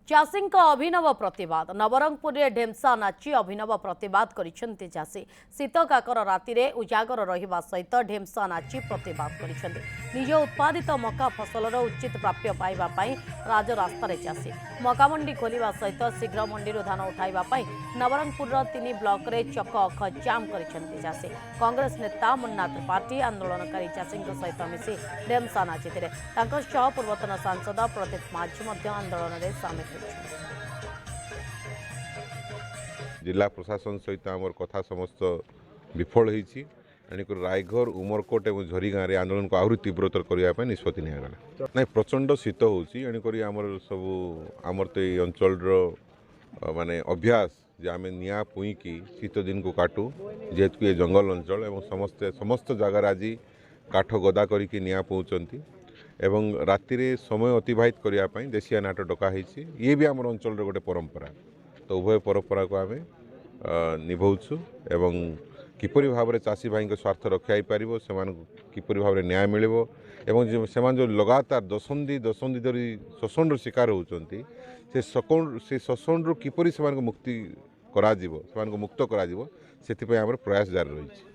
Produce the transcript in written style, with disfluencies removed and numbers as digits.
चाषी अभिनव प्रतिवाद नवरंगपुर में ढेमसा नाची अभिनव प्रतिवाद करिसेंती चाषी शीत काकर राति में उजागर रहिबा सहित ढेमसा नाची प्रतिवाद करिसेंती निज उत्पादित मका फसलर उचित प्राप्य पाइबा पई राजरास्तार चाषी मका मंडी खोलिबा सहित शीघ्र मंडी धान उठाइबा पई नवरंगपुर 3 ब्लॉक रे चक अख जाम करिसेंती चाषी कांग्रेस नेता मुन्ना त्रिपाठी आंदोलनकारी चाषी सहित मिसी ढेमसा नाचिथिले पूर्वतन सांसद प्रदीप माझी आंदोलन में सामिल। जिला प्रशासन सहित आमर कथा समस्त विफल होती रायघर उमरकोट और झरी गाँव में आंदोलन को आहरी तीव्रतर करने निष्पत्ति निगला ना प्रचंड शीत होमर सब आमर तो ये अंचल माने अभ्यास जे आम निआ पुईकी शीत दिन को काटू जेहेतु ये जंगल अंचल और समस्त जगार आज काठ गदा करके निआ पहुँचती एवं राति रे समय अतिवाहित करने देशिया नाट डकाही ये भी आम अंचल गोटे परंपरा तो उभय परंपरा को आम निभाऊँ एवं किपरि भाव में चाषी भाई स्वार्थ रक्षा पार से किपरि भाव में न्याय मिल जो लगातार दशंधि धरी शोषण शिकार होती से शोषण किपरि से मुक्ति मुक्त कर प्रयास जारी रही।